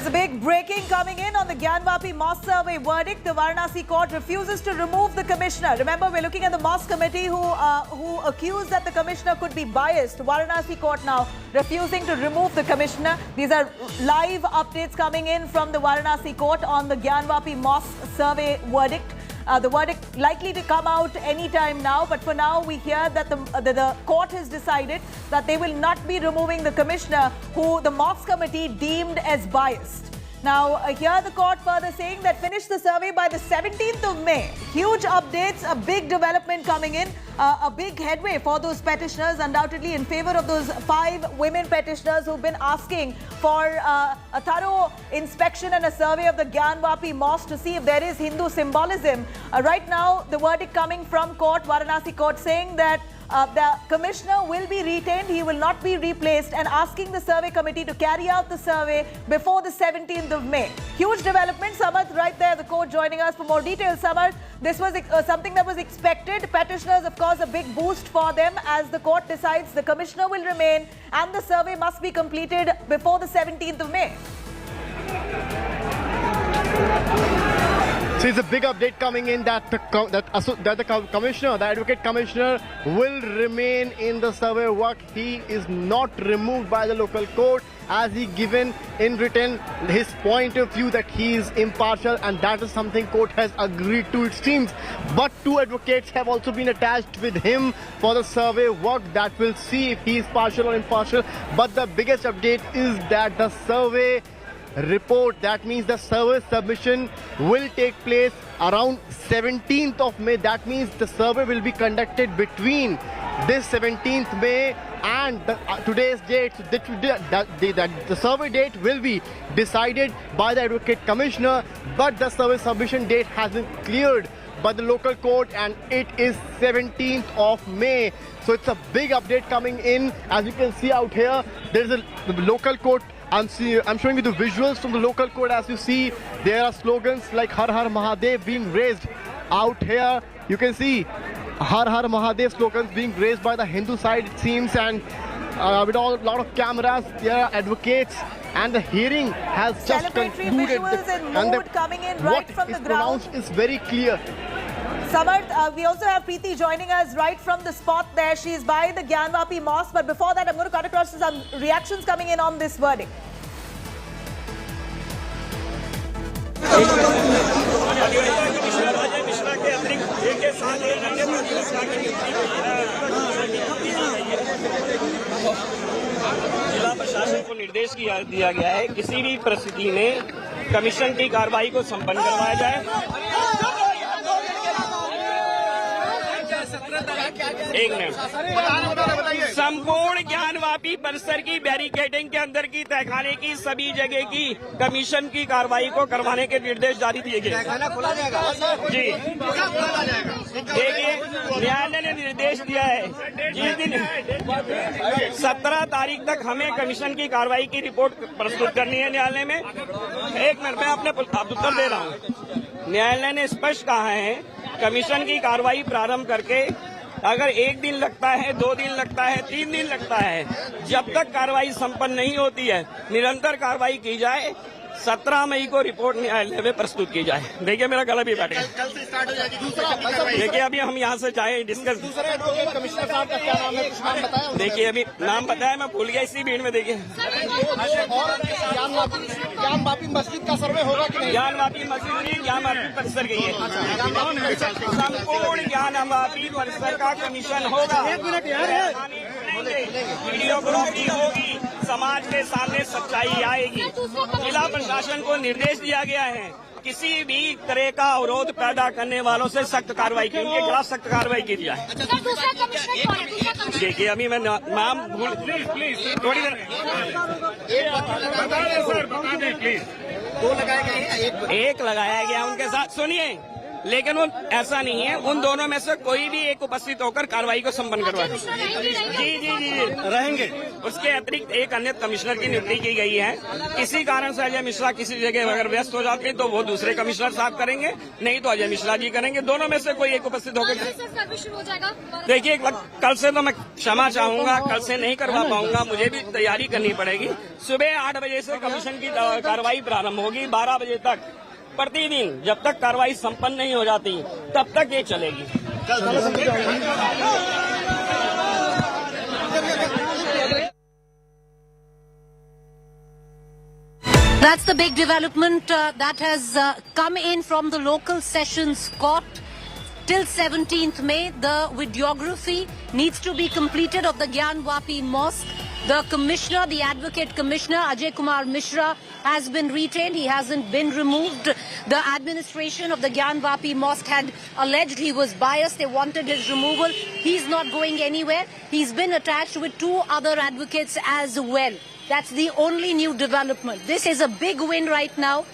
There's a big breaking coming in on the Gyanvapi Mosque survey verdict. The Varanasi court refuses to remove the commissioner. Remember, we're looking at the mosque committee who accused that the commissioner could be biased. Varanasi court now refusing to remove the commissioner. These are live updates coming in from the Varanasi court on the Gyanvapi Mosque survey verdict. The verdict likely to come out anytime now, but for now we hear that the court has decided that they will not be removing the commissioner who the mosque committee deemed as biased. Now, here the court further saying that finish the survey by the 17th of May. Huge updates, a big development coming in, a big headway for those petitioners, undoubtedly in favor of those 5 women petitioners who've been asking for a thorough inspection and a survey of the Gyanvapi Mosque to see if there is Hindu symbolism. Right now, the verdict coming from court, Varanasi court, saying that the commissioner will be retained, he will not be replaced, and asking the survey committee to carry out the survey before the 17th of May. Huge development. Samarth right there, the court joining us for more details. Samarth, this was something that was expected. Petitioners, of course, a big boost for them as the court decides the commissioner will remain and the survey must be completed before the 17th of May. So it's a big update coming in that the commissioner, the advocate commissioner, will remain in the survey work. He is not removed by the local court, as he given in written his point of view that he is impartial, and that is something court has agreed to, it seems. But 2 advocates have also been attached with him for the survey work that will see if he is partial or impartial. But the biggest update is that the survey report, that means the survey submission, will take place around 17th of May. That means the survey will be conducted between this 17th May and today's date. So the survey date will be decided by the advocate commissioner, but the survey submission date has been cleared by the local court and it is 17th of May. So it's a big update coming in. As you can see out here, there's the local court. I'm showing you the visuals from the local court. As you see, there are slogans like Har Har Mahadev being raised out here. You can see Har Har Mahadev slogans being raised by the Hindu side, it seems, and with a lot of cameras, there are advocates, and the hearing has just concluded. Visuals and mood coming in right from the ground. What is very clear. Samarth, we also have Preeti joining us right from the spot there. She is by the Gyanvapi Mosque. But before that, I'm going to cut across to some reactions coming in on this verdict. जिला प्रशासन को निर्देश दिया गया है किसी भी परिस्थिति में कमीशन की कार्रवाई को संपन्न करवाया जाए। एक मिनट, संपूर्ण ज्ञानवापी परिसर की बैरिकेडिंग के अंदर की तहखाने की सभी जगह की कमीशन की कार्रवाई को करवाने के निर्देश जारी दिए गए। जी देखिए, न्यायालय ने निर्देश दिया है जिस दिन 17 तारीख तक हमें कमीशन की कार्रवाई की रिपोर्ट प्रस्तुत करनी है न्यायालय में। एक मिनट, मैं अपने उत्तर दे रहा हूँ। न्यायालय ने स्पष्ट कहा है कमीशन की कार्रवाई प्रारंभ करके अगर 1 दिन लगता है, 2 दिन लगता है, 3 दिन लगता है, जब तक कार्रवाई संपन्न नहीं होती है निरंतर कार्रवाई की जाए। 17 मई को रिपोर्ट न्यायालय में प्रस्तुत की जाए। देखिए, मेरा गला भी बैठ गया। कल से स्टार्ट हो जाएगी। देखिए, अभी हम यहाँ से चाहे डिस्कस। दूसरे एडवोकेट कमिश्नर साहब का क्या नाम है, कुछ नाम बताया? देखिए, अभी नाम बताया, मैं भूल गया इसी भीड़ में। देखिए, ज्ञानवापी मस्जिद का सर्वे होगा कि नहीं? ज्ञानवापी मस्जिद नहीं, ज्ञानवापी परिसर की है। संपूर्ण ज्ञानवापी परिसर का कमीशन होगा। वीडियोग्राफी होगी, समाज के सामने सच्चाई आएगी। जिला प्रशासन को निर्देश दिया गया है किसी भी तरह का अवरोध पैदा करने वालों से सख्त कार्रवाई की, उनके खिलाफ सख्त कार्रवाई की जाए। देखिए, अभी मैं नाम भूल, प्लीज थोड़ी देर प्लीज। 2 लगाए गए, एक लगाया गया उनके साथ। सुनिए, लेकिन वो ऐसा नहीं है, उन दोनों में से कोई भी एक उपस्थित होकर कार्रवाई को संपन्न करवाए। जी रहेंगे। उसके अतिरिक्त एक अन्य कमिश्नर की नियुक्ति की गई है। किसी कारण से अजय मिश्रा किसी जगह अगर व्यस्त हो जाते तो वो दूसरे कमिश्नर साहब करेंगे, नहीं तो अजय मिश्रा जी करेंगे। दोनों में से कोई एक उपस्थित होकर शुरू हो जाएगा। देखिए, कल से तो मैं क्षमा चाहूंगा, कल से नहीं करवा पाऊंगा, मुझे भी तैयारी करनी पड़ेगी। सुबह 8 बजे से कमीशन की कार्रवाई प्रारंभ होगी, 12 बजे तक प्रतिदिन जब तक कार्रवाई संपन्न नहीं हो जाती तब तक ये चलेगी। That's the big development that has come in from the local sessions court. Till 17th May, the videography needs to be completed of the Gyanvapi Mosque. The commissioner, the advocate commissioner, Ajay Kumar Mishra, has been retained. He hasn't been removed. The administration of the Gyanvapi Mosque had alleged he was biased. They wanted his removal. He's not going anywhere. He's been attached with 2 other advocates as well. That's the only new development. This is a big win right now,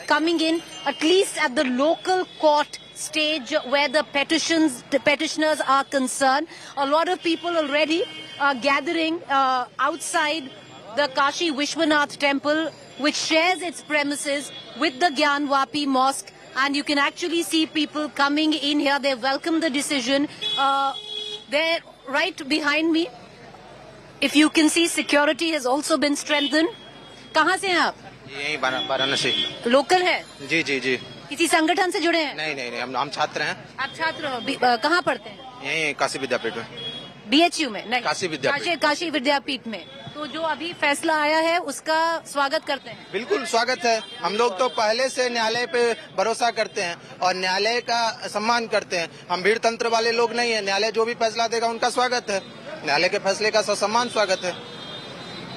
coming in at least at the local court stage where the petitioners are concerned. A lot of people already gathering outside the Kashi Vishwanath temple, which shares its premises with the Gyanvapi Mosque. And you can actually see people coming in here. They welcome the decision. They're right behind me. If you can see, security has also been strengthened. कहाँ से हैं आप? यही Varanasi. Local है? जी जी जी। किसी संगठन से जुड़े हैं? नहीं, हम छात्र हैं। आप छात्र हो? कहाँ पढ़ते हैं? यही काशी विद्यापीठ में। BHU में? नहीं, काशी विद्यापीठ में। तो जो अभी फैसला आया है उसका स्वागत करते हैं? बिल्कुल स्वागत है। हम लोग तो पहले से न्यायालय पे भरोसा करते हैं और न्यायालय का सम्मान करते हैं। हम भीड़ तंत्र वाले लोग नहीं है। न्यायालय जो भी फैसला देगा उनका स्वागत है। न्यायालय के फैसले का ससम्मान स्वागत है।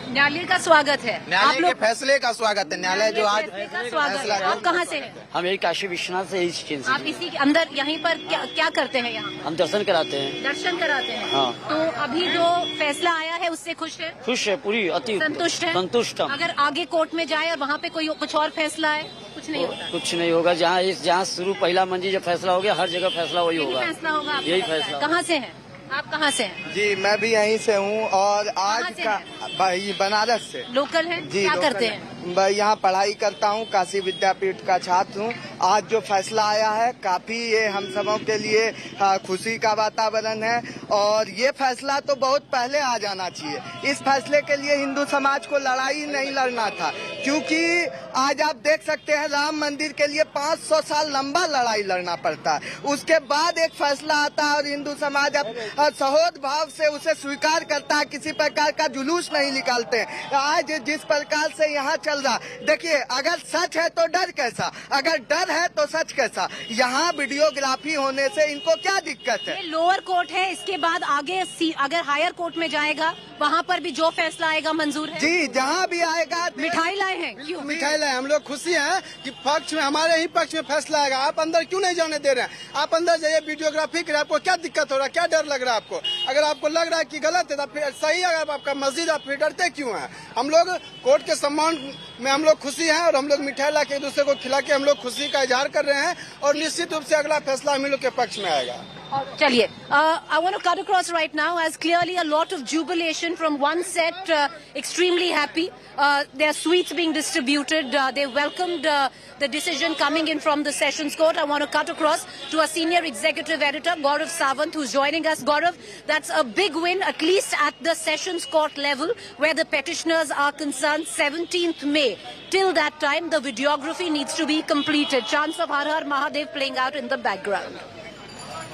न्यायालय का स्वागत है। न्यायालय के फैसले का स्वागत है। न्यायालय जो आज फैसला। आप कहाँ से हैं? हम यही काशी विश्वनाथ से इस आप इसी के अंदर यहीं पर क्या करते हैं? यहाँ हम दर्शन कराते हैं। दर्शन कराते हैं। हाँ। तो अभी जो फैसला आया है उससे खुश है? खुश है, पूरी अति संतुष्ट है? संतुष्ट। अगर आगे कोर्ट में जाए और वहाँ पे कोई कुछ और फैसला है, कुछ नहीं होगा? कुछ नहीं होगा। जहाँ शुरू पहला मंजिल जब फैसला हो गया, हर जगह फैसला वही होगा। फैसला होगा। यही फैसला। कहाँ से है आप? कहाँ से हैं? जी मैं भी यहीं से हूँ और आज का बनारस से। लोकल है? जी, क्या करते हैं? मैं यहाँ पढ़ाई करता हूँ, काशी विद्यापीठ का छात्र हूँ। आज जो फैसला आया है काफी ये हम सबों के लिए खुशी का वातावरण है और ये फैसला तो बहुत पहले आ जाना चाहिए। इस फैसले के लिए हिंदू समाज को लड़ाई नहीं लड़ना था, क्योंकि आज आप देख सकते हैं राम मंदिर के लिए 500 साल लंबा लड़ाई लड़ना पड़ता है। उसके बाद एक फैसला आता है और हिंदू समाज अब सहोद भाव से उसे स्वीकार करता है, किसी प्रकार का जुलूस नहीं निकालते। आज जिस प्रकार से यहाँ चल रहा, देखिए अगर सच है तो डर कैसा, अगर डर है तो सच कैसा। यहाँ वीडियोग्राफी होने से इनको क्या दिक्कत है? ये लोअर कोर्ट है, इसके बाद आगे अगर हायर कोर्ट में जाएगा वहाँ पर भी जो फैसला आएगा मंजूर है? जी, जहाँ भी आएगा। मिठाई लाए हैं? क्यों मिठाई लाए? हम लोग खुशी हैं कि पक्ष में, हमारे ही पक्ष में फैसला आएगा। आप अंदर क्यों नहीं जाने दे रहे हैं? आप अंदर जाइए, वीडियोग्राफी करें। आपको क्या दिक्कत हो रहा है? क्या डर लग रहा है आपको? अगर आपको लग रहा है कि गलत है तो फिर सही है। अगर आपका मस्जिद, आप फिर डरते क्यों हैं? हम लोग कोर्ट के सम्मान में हम लोग खुशी हैं और हम लोग मिठाई ला के एक दूसरे को खिला के हम लोग खुशी का इजहार कर रहे हैं और निश्चित रूप से अगला फैसला हम लोग के पक्ष में आएगा। चलिए, I want to cut across right now as clearly a lot of jubilation from one set, extremely happy. There are sweets being distributed. They welcomed the decision coming in from the Sessions Court. I want to cut across to our senior executive editor, Gaurav Sawant, who's joining us. Gaurav, that's a big win, at least at the Sessions Court level, where the petitioners are concerned. 17th May. Till that time, the videography needs to be completed. Chants of Har Har Mahadev playing out in the background.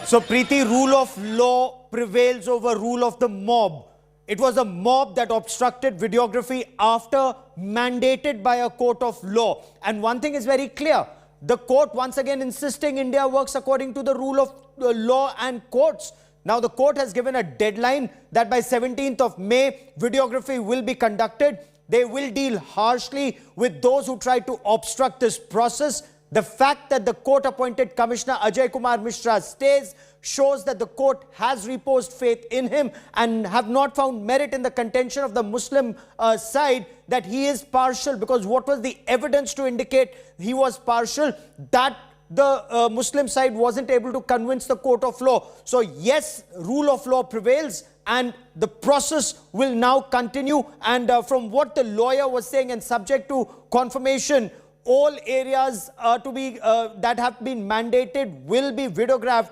So, Preeti, rule of law prevails over rule of the mob. It was a mob that obstructed videography after mandated by a court of law. And one thing is very clear. The court once again insisting India works according to the rule of law and courts. Now, the court has given a deadline that by 17th of May, videography will be conducted. They will deal harshly with those who try to obstruct this process. The fact that the court-appointed Commissioner Ajay Kumar Mishra stays shows that the court has reposed faith in him and have not found merit in the contention of the Muslim side that he is partial, because what was the evidence to indicate he was partial? That the Muslim side wasn't able to convince the court of law. So yes, rule of law prevails, and the process will now continue. And from what the lawyer was saying, and subject to confirmation, all areas that have been mandated will be videographed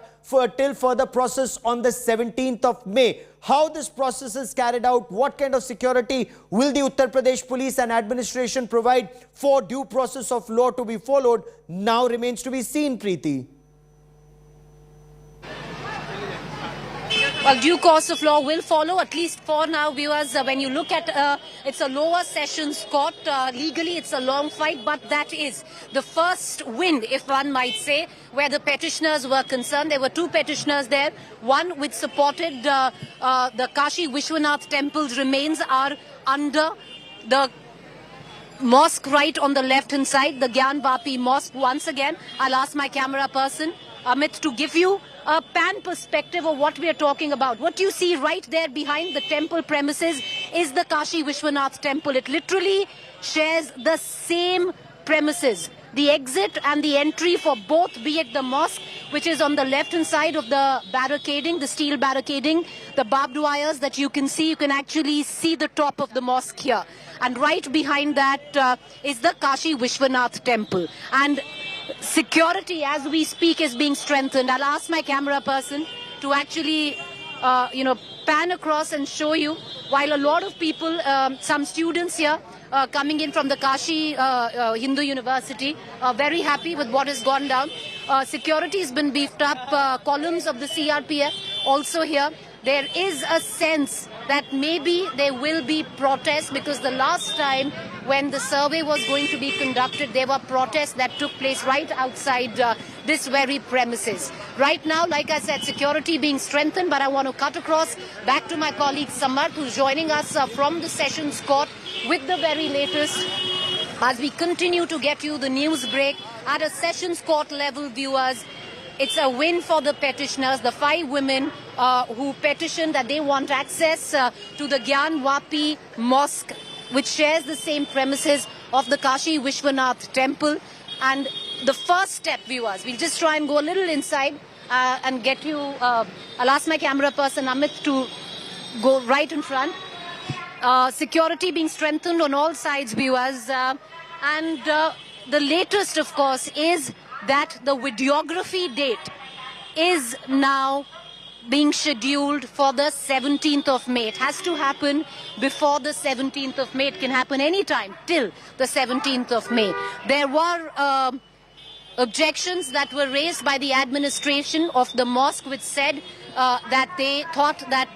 till further process on the 17th of May. How this process is carried out, what kind of security will the Uttar Pradesh police and administration provide for due process of law to be followed, now remains to be seen, Preeti. Well, due course of law will follow, at least for now, viewers. When you look at it's a lower sessions court, legally it's a long fight, but that is the first win, if one might say, where the petitioners were concerned. There were two petitioners there. One which supported the Kashi Vishwanath temple's remains are under the mosque right on the left-hand side, the Gyanvapi Mosque. Once again, I'll ask my camera person, Amit, to give you a pan perspective of what we are talking about. What you see right there behind the temple premises is the Kashi Vishwanath temple. It literally shares the same premises. The exit and the entry for both, be it the mosque, which is on the left-hand side of the barricading, the steel barricading, the barbed wires that you can actually see the top of the mosque here. And right behind that is the Kashi Vishwanath temple. And security, as we speak, is being strengthened. I'll ask my camera person to actually, pan across and show you, while a lot of people, some students here coming in from the Kashi Hindu University, are very happy with what has gone down. Security has been beefed up, columns of the CRPF also here. There is a sense that maybe there will be protests, because the last time when the survey was going to be conducted, there were protests that took place right outside this very premises. Right now, like I said, security being strengthened, but I want to cut across back to my colleague Samarth, who's joining us from the Sessions Court with the very latest as we continue to get you the news break at a Sessions Court level, viewers. It's a win for the petitioners, the 5 women who petitioned that they want access to the Gyanvapi Mosque, which shares the same premises of the Kashi Vishwanath temple. And the first step, viewers, we'll just try and go a little inside and get you, I'll ask my camera person Amit to go right in front. Security being strengthened on all sides, viewers. And the latest, of course, is that the videography date is now being scheduled for the 17th of May. It has to happen before the 17th of May. It can happen anytime till the 17th of May. There were objections that were raised by the administration of the mosque, which said that they thought that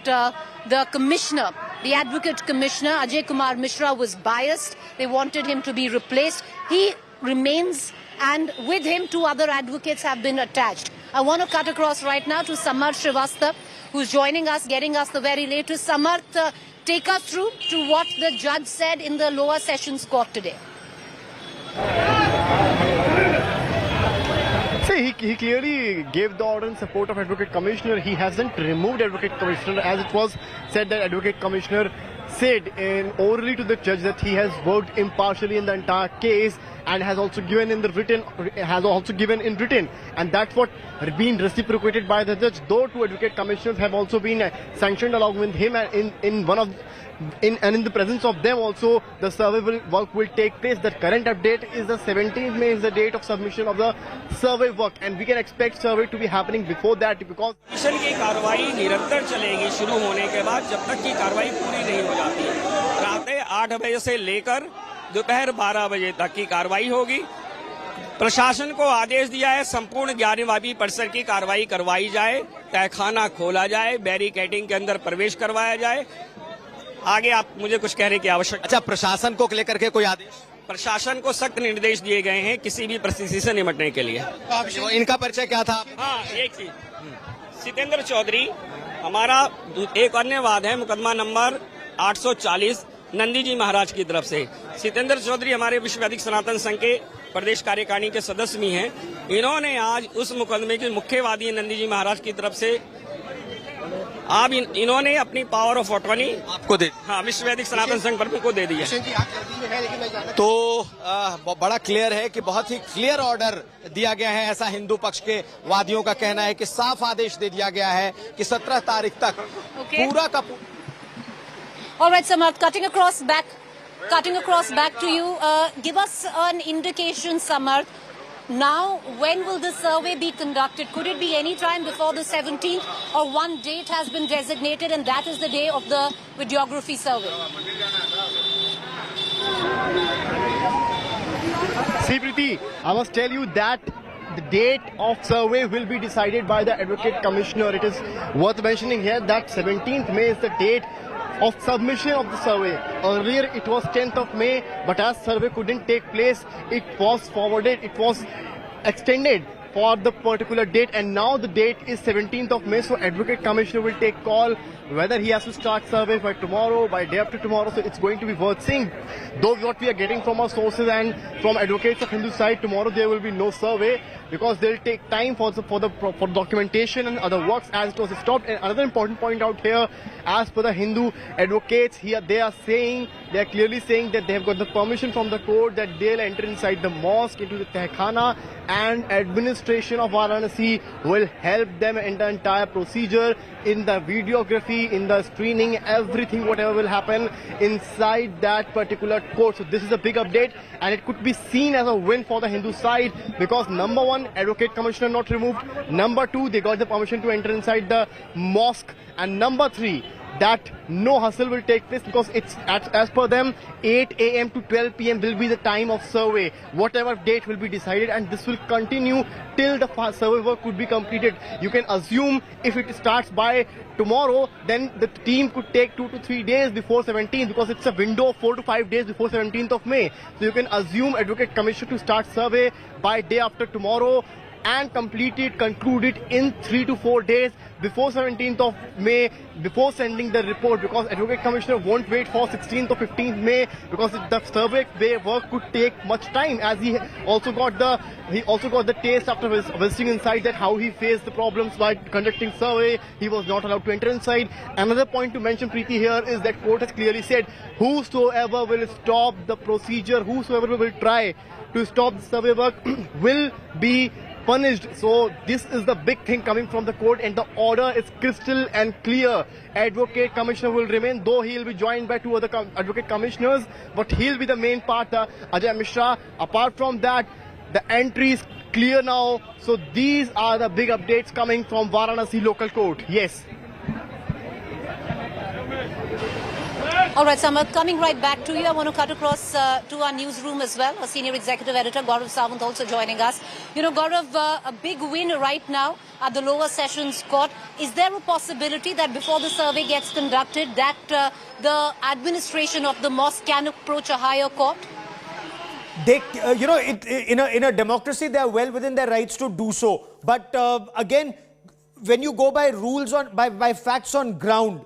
the commissioner, the advocate commissioner, Ajay Kumar Mishra, was biased. They wanted him to be replaced. He remains, and with him 2 other advocates have been attached. I want to cut across right now to Samarth Srivastava, who's joining us, getting us the very latest. Samarth, take us through to what the judge said in the lower sessions court today. See, he clearly gave the order in support of Advocate Commissioner. He hasn't removed Advocate Commissioner, as it was said that Advocate Commissioner said orally to the judge that he has worked impartially in the entire case, and has also given in written, and that's what been reciprocated by the judge. Though 2 advocate commissioners have also been sanctioned along with him, and in the presence of them also the survey work will take place. The current update is the 17th May is the date of submission of the survey work, and we can expect survey to be happening before that, because commission की कार्रवाई निरंतर चलेगी शुरू होने के बाद, जब तक की कार्रवाई पूरी नहीं हो जाती है। रात 8 बजे से लेकर दोपहर 12 बजे तक की कार्रवाई होगी। प्रशासन को आदेश दिया है संपूर्ण ज्ञानवापी परिसर की कार्रवाई करवाई जाए, तहखाना खोला जाए, बैरिकेडिंग के अंदर प्रवेश करवाया जाए। आगे आप मुझे कुछ कहने की आवश्यकता। अच्छा, प्रशासन को लेकर के कोई आदेश? प्रशासन को सख्त निर्देश दिए गए हैं किसी भी परिस्थिति से निपटने के लिए। तो इनका परिचय क्या था? हाँ, एक चीज, सितेंद्र चौधरी, हमारा एक अन्य वाद है मुकदमा नंबर 840 नंदी जी महाराज की तरफ से। सितेंद्र चौधरी हमारे विश्व वैदिक सनातन संघ के प्रदेश कार्यकारिणी के सदस्य भी हैं। इन्होंने आज उस मुकदमे के मुख्य वादी नंदी जी महाराज की तरफ से अब इन्होंने अपनी पावर ऑफ अटॉर्नी आपको दे हाँ विश्व वैदिक सनातन संघ प्रमुख को दे दिया। तो बड़ा क्लियर है कि बहुत ही क्लियर ऑर्डर दिया गया है, ऐसा हिंदू पक्ष के वादियों का कहना है कि साफ आदेश दे दिया गया है कि 17 तारीख तक पूरा का All right, Samarth, cutting across back to you. Give us an indication, Samarth. Now, when will the survey be conducted? Could it be any time before the 17th, or one date has been designated and that is the day of the videography survey? See, Preeti, I must tell you that the date of survey will be decided by the Advocate Commissioner. It is worth mentioning here that 17th May is the date of submission of the survey. Earlier it was 10th of May, but as survey couldn't take place, it was forwarded, it was extended for the particular date, and now the date is 17th of May. So Advocate Commissioner will take call whether he has to start survey by tomorrow, by day after tomorrow. So it's going to be worth seeing. Though what we are getting from our sources and from advocates of Hindu side, tomorrow there will be no survey because they'll take time for documentation and other works as it was stopped. And another important point out here, as per the Hindu advocates here, they are clearly saying that they have got the permission from the court that they'll enter inside the mosque, into the Tehkhana, and administration of Varanasi will help them in the entire procedure, in the videography, in the screening, everything, whatever will happen inside that particular court. So this is a big update, and it could be seen as a win for the Hindu side because number one, Advocate Commissioner not removed. Number two, they got the permission to enter inside the mosque. And number three, that no hustle will take place because it's as per them 8 a.m. to 12 p.m. will be the time of survey, whatever date will be decided, and this will continue till the survey work could be completed. You can assume if it starts by tomorrow, then the team could take 2 to 3 days before 17th because it's a window of 4 to 5 days before 17th of May. So you can assume Advocate Commissioner to start survey by day after tomorrow and conclude it in 3 to 4 days before 17th of May, before sending the report, because Advocate Commissioner won't wait for 16th or 15th May because the survey work could take much time, as he also got the taste after visiting inside that how he faced the problems by conducting survey. He was not allowed to enter inside. Another point to mention, Preeti, here is that court has clearly said whosoever will stop the procedure, whosoever will try to stop the survey work will be punished. So this is the big thing coming from the court, and the order is crystal and clear. Advocate Commissioner will remain, though he will be joined by 2 other Advocate Commissioners, but he'll be the main part, Ajay Mishra. Apart from that, the entry is clear now. So these are the big updates coming from Varanasi local court. Yes. All right, Samarth, coming right back to you, I want to cut across to our newsroom as well. Our senior executive editor, Gaurav Sawant, also joining us. You know, Gaurav, a big win right now at the lower sessions court. Is there a possibility that before the survey gets conducted, that the administration of the mosque can approach a higher court? They, in a democracy, they are well within their rights to do so. But again, when you go by rules by facts on ground,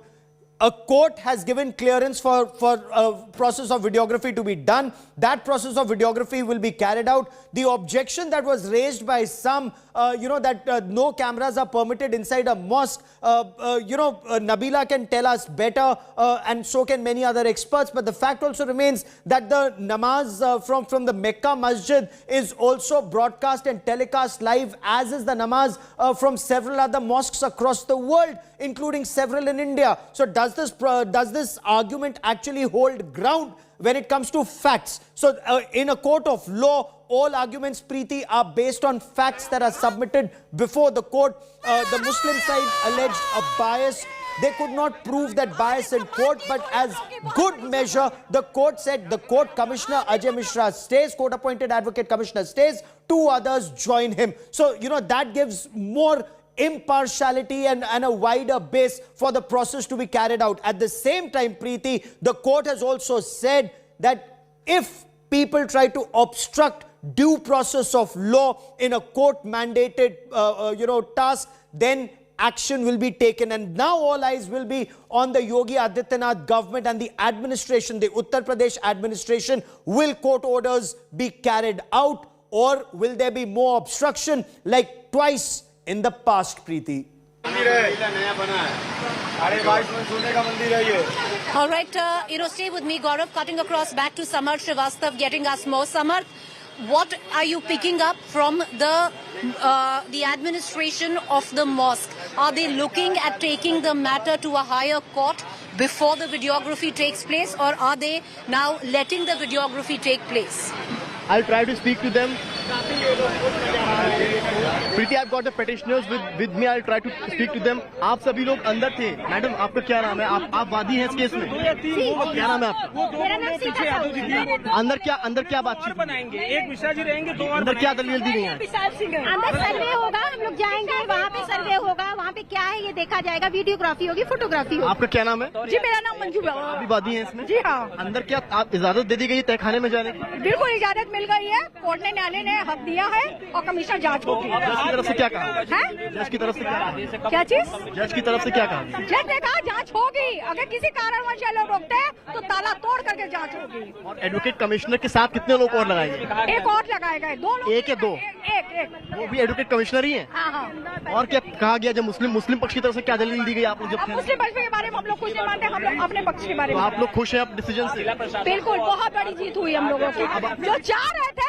a court has given clearance for a process of videography to be done. That process of videography will be carried out. The objection that was raised by some, that no cameras are permitted inside a mosque, Nabila can tell us better, and so can many other experts. But the fact also remains that the namaz from the Mecca Masjid is also broadcast and telecast live, as is the namaz from several other mosques across the world, including several in India. So does this argument actually hold ground when it comes to facts? So in a court of law, all arguments, Preeti, are based on facts that are submitted before the court. The Muslim side alleged a bias. They could not prove that bias in court, but as good measure, the court said the court commissioner Ajay Mishra stays, court-appointed advocate commissioner stays, 2 others join him. So, that gives more impartiality and a wider base for the process to be carried out. At the same time, Preeti, the court has also said that if people try to obstruct due process of law in a court-mandated, task, then action will be taken. And now all eyes will be on the Yogi Adityanath government and the administration, the Uttar Pradesh administration. Will court orders be carried out, or will there be more obstruction like twice in the past, Preeti? All right, stay with me, Gaurav. Cutting across back to Samarth Srivastav, getting us more. Samarth, what are you picking up from the administration of the mosque? Are they looking at taking the matter to a higher court before the videography takes place, or are they now letting the videography take place? I'll try to speak to them. Preeti, I've got the petitioners with me. I'll try to speak to them. आप सभी लोग अंदर थे. Madam, आपका क्या नाम है? आप वादी हैं इस केस में? क्या नाम है आपका? मेरा नाम सीता। अंदर क्या बातचीत बनाएंगे? एक विशाल जी रहेंगे, दो अंदर क्या दलील दी गई है? विशाल सिंह अंदर सर्वे होगा, हम लोग जाएंगे, वहाँ पे सर्वे होगा, वहाँ पे क्या है ये देखा जाएगा, वीडियोग्राफी होगी, फोटोग्राफी होगी। आपका क्या नाम है? जी मेरा नाम मंजू है। अभी वादी हैं इसमें? जी हाँ। अंदर क्या आप इजाजत दे दी गई तहखाने में जाने की? बिल्कुल इजाजत मिल गई है, कोर्ट ने न्यायालय ने हक दिया है और कमिश्नर जांच होगी। जज की तरफ से क्या कहा? जज की तरफ से क्या चीज? जज की तरफ से क्या कहा? जज ने कहा जांच होगी, अगर किसी कारणवश ये लोग रोकते हैं तो ताला तोड़ करके जांच होगी। और एडवोकेट कमिश्नर के साथ कितने लोग और लगाएंगे? एक और लगाए गए, दो लोग। एक या दो? एक। वो भी एडवोकेट कमिश्नर ही है? हाँ। और क्या कहा गया? जब मुस्लिम पक्ष की तरफ से क्या दलील दी गई? आप लोग जब मुस्लिम पक्ष के बारे में हम लोग कुछ नहीं मानते, हम लोग अपने पक्ष के बारे में। आप लोग खुश हैं अपने डिसीजन से? बिल्कुल, बहुत बड़ी जीत हुई हम लोगों की, जो चाह रहे थे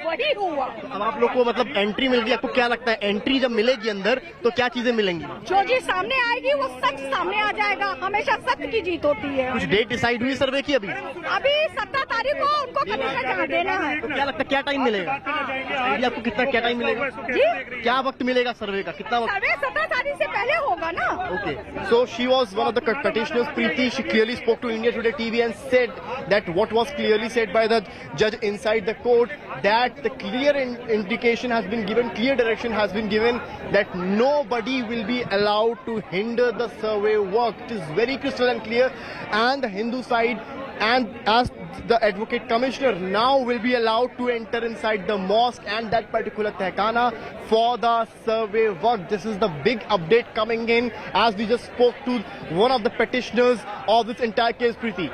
वही हुआ। अब आप लोग को मतलब एंट्री मिल गई, आपको क्या लगता है एंट्री जब मिलेगी अंदर तो क्या चीजें मिलेंगी? जो चीज सामने आएगी वो सच सामने आ जाएगा, हमेशा सत्य की जीत होती है। कुछ डेट डिसाइड हुई सर्वे की? अभी 17 तारीख को उनको कमिश्नर जमा देना है। तो क्या लगता है क्या टाइम मिलेगा? आपको क्या टाइम मिलेगा जी? क्या वक्त मिलेगा सर्वे का? कितना वक्त? सर्वे 17 तारीख से पहले होगा ना। Okay, so she was one of the petitioners, Preeti. She clearly spoke to India Today TV and said that what was clearly said by the judge inside the court, that the clear indication has been given, clear direction has been given that nobody will be allowed to hinder the survey work. It is very crystal and clear, and the Hindu side and as the advocate commissioner now will be allowed to enter inside the mosque and that particular tehkana for the survey work. This is the big update coming in as we just spoke to one of the petitioners of this entire case, Preeti.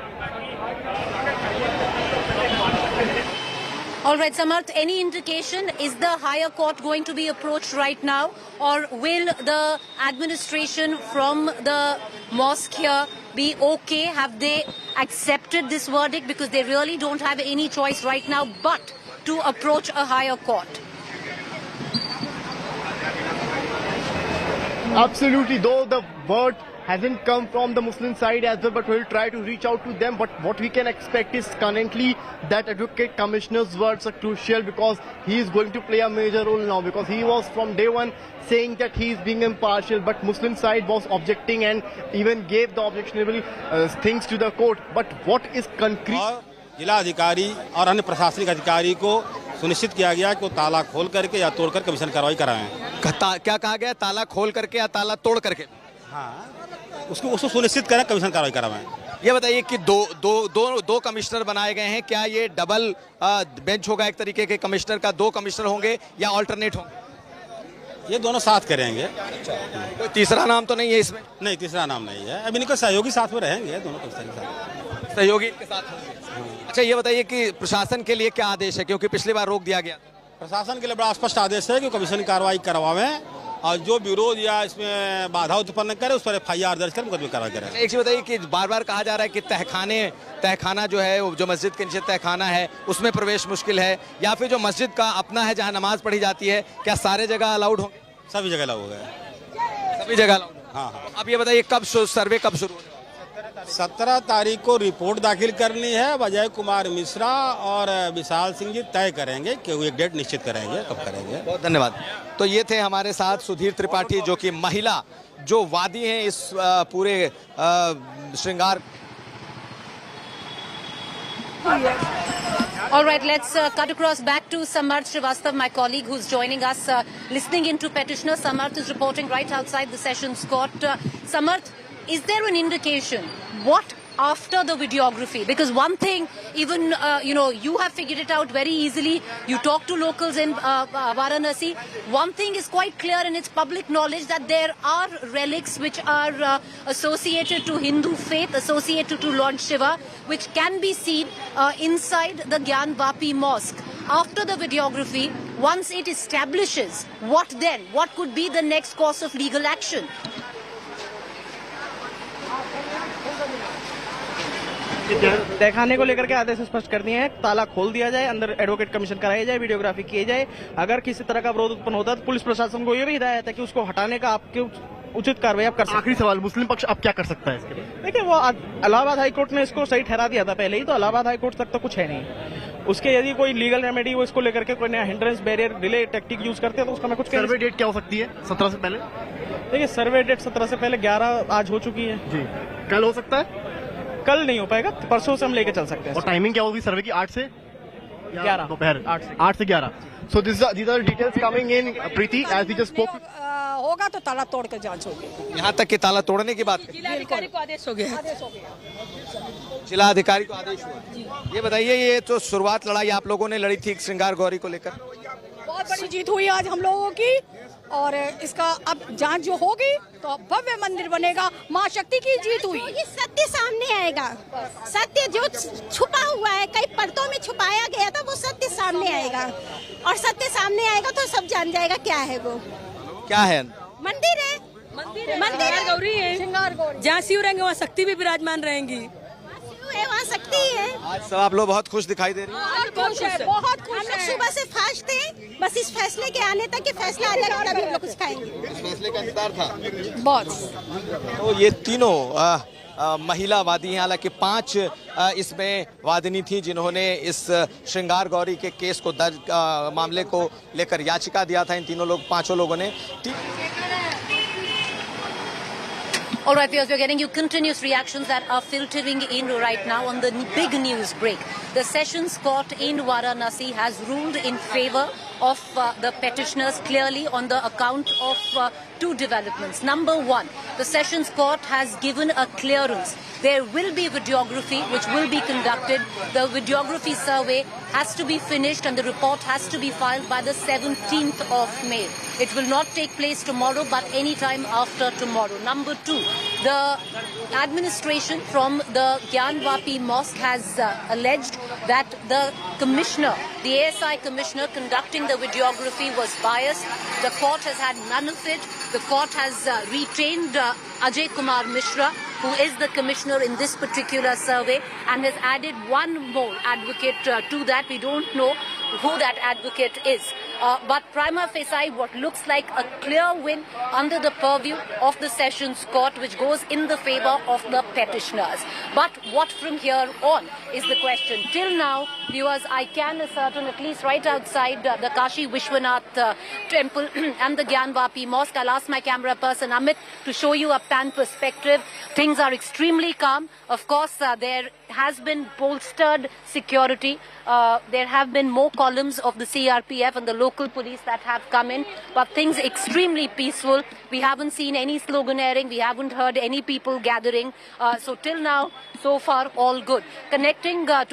All right, Samarth, any indication, is the higher court going to be approached right now, or will the administration from the mosque here be okay? Have they accepted this verdict because they really don't have any choice right now but to approach a higher court? Absolutely, though the word hasn't come from the Muslim side as well, but we'll try to reach out to them. But what we can expect is currently that Advocate Commissioner's words are crucial because he is going to play a major role now, because he was from day one saying that he is being impartial, but Muslim side was objecting and even gave the objectionable things to the court. But what is concrete? जिला अधिकारी और अन्य प्रशासनिक अधिकारी को सुनिश्चित किया गया कि वो ताला खोल करके या तोड़कर कमीशन कार्रवाई कराएं। क्या कहा गया? ताला खोल करके या ताला तोड़ करके? हाँ, उसको सुनिश्चित करें, कमीशन कार्रवाई करवाएं। ये बताइए कि दो कमिश्नर बनाए गए हैं, क्या ये डबल बेंच होगा एक तरीके के कमिश्नर का? 2 कमिश्नर होंगे या ऑल्टरनेट होंगे? ये दोनों साथ करेंगे। कोई तीसरा नाम तो नहीं है इसमें? नहीं, तीसरा नाम नहीं है। अभी इनके सहयोगी साथ में रहेंगे, दोनों कमिश्नर के साथ सहयोगी के साथ होंगे। अच्छा, ये बताइए कि प्रशासन के लिए क्या आदेश है, क्योंकि पिछली बार रोक दिया गया? प्रशासन के लिए बड़ा स्पष्ट आदेश है कि कमीशन कार्रवाई करवाएं और जो विरोध या इसमें बाधा उत्पन्न करे उस पर FIR दर्ज कर मुकदमे कार्रवाई करें। एक चीज बताइए कि बार बार कहा जा रहा है कि तहखाना जो है, जो मस्जिद के नीचे तहखाना है, उसमें प्रवेश मुश्किल है, या फिर जो मस्जिद का अपना है जहाँ नमाज पढ़ी जाती है, क्या सारे जगह अलाउड होंगे? सभी जगह अलाउड है। सभी जगह अलाउड? हाँ। अब ये बताइए कब सर्वे कब शुरू होगा? 17 तारीख को रिपोर्ट दाखिल करनी है। अजय कुमार मिश्रा और विशाल सिंह जी तय करेंगे कि वो एक डेट निश्चित करेंगे, कब करेंगे। बहुत धन्यवाद। तो ये थे हमारे साथ सुधीर त्रिपाठी, जो कि महिला जो वादी हैं इस पूरे श्रृंगार। All right, let's cut across back to Samarth Srivastav, my colleague who's joining us, listening into petitioner. Samarth is reporting right outside the Sessions Court. Samarth, is there an indication what after the videography? Because one thing, even, you have figured it out very easily. You talk to locals in Varanasi. One thing is quite clear, and it's public knowledge, that there are relics which are associated to Hindu faith, associated to Lord Shiva, which can be seen inside the Gyanvapi Mosque. After the videography, once it establishes, what then? What could be the next course of legal action? तहखाने को लेकर के आदेश स्पष्ट कर दिए हैं, ताला खोल दिया जाए, अंदर एडवोकेट कमीशन कराया जाए, वीडियोग्राफी की जाए। अगर किसी तरह का विरोध उत्पन्न होता है तो पुलिस प्रशासन को ये भी हिदायत है कि उसको हटाने का आपके उचित कार्रवाई आप कर सकते हैं। आखिरी सवाल, मुस्लिम पक्ष अब क्या कर सकता है इसके लिए? देखिए, वो इलाहाबाद हाईकोर्ट ने इसको सही ठहरा दिया था पहले ही, तो इलाहाबाद हाईकोर्ट तक तो कुछ है नहीं। उसके यदि कोई लीगल रेमेडी वो इसको लेकर के कोई नया hindrance barrier delay tactic use करते हैं तो उसका मैं कुछ सर्वे डेट क्या हो सकती है 17 से पहले? देखिए, सर्वे डेट 17 से पहले 11 आज हो चुकी है जी। कल हो सकता है? कल नहीं हो पाएगा, परसों से हम लेके चल सकते हैं। और टाइमिंग क्या होगी सर्वे की? 8 से 11 दोपहर 8 से 11। So these are details coming in, Preeti, as we just spoke. होगा तो ताला तोड़ के जांच होगी। यहाँ तक कि ताला तोड़ने की बात है। जिलाधिकारी को आदेश हो गया। जिलाधिकारी को आदेश हुआ। ये बताइए, ये तो शुरुआत लड़ाई आप लोगों ने लड़ी थी श्रृंगार गौरी को लेकर, बहुत बड़ी जीत हुई आज हम लोगों की, और इसका अब जांच जो होगी तो भव्य मंदिर बनेगा। माँ शक्ति की जीत हुई। ये सत्य सामने आएगा, सत्य जो छुपा हुआ है, कई परतों में छुपाया गया था, वो सत्य सामने आएगा, और सत्य सामने आएगा तो सब जान जाएगा क्या है वो। क्या है? मंदिर है, मंदिर गौरी है, श्रृंगार गौरी। जहाँ शिव रहेंगे वहाँ शक्ति भी विराजमान रहेंगी। है, वहाँ शक्ति है। आज सब आप लोग बहुत खुश दिखाई दे रही हैं। बहुत खुश है, बहुत खुश। हम लोग सुबह से फास्ट थे, बस इस फैसले के आने तक कि फैसला आ जाएगा तभी हम लोग कुछ खाएंगे। इस फैसले का इंतजार था बहुत। तो ये तीनों महिला वादी हैं, हालांकि 5 इसमें वादिनी थी जिन्होंने इस श्रृंगार गौरी के केस को दर्ज मामले को लेकर याचिका दिया था। इन तीनों लोग 5 लोगों ने। All right, viewers, we're getting you continuous reactions that are filtering in right now on the big news break. The Sessions Court in Varanasi has ruled in favor of the petitioners clearly on the account of 2 developments. Number 1, the Sessions Court has given a clearance. There will be videography which will be conducted. The videography survey has to be finished and the report has to be filed by the 17th of May. It will not take place tomorrow but any time after tomorrow. Number 2, the administration from the Gyanvapi Mosque has alleged that the commissioner, the ASI commissioner conducting the videography was biased. The court has had none of it. The court has retained Ajay Kumar Mishra, who is the commissioner in this particular survey, and has added one more advocate to that. We don't know who that advocate is. But prima facie, what looks like a clear win under the purview of the Sessions Court, which goes in the favor of the petitioners. But what from here on is the question. Till now, viewers, I can ascertain, at least right outside the Kashi Vishwanath temple and the Gyanvapi Mosque. I'll ask my camera person Amit to show you a pan perspective. Things are extremely calm. Of course, there has been bolstered security. There have been more columns of the CRPF and the local police that have come in, but things extremely peaceful. We haven't seen any sloganeering. We haven't heard any people gathering. So till now, so far, all good. Connecting to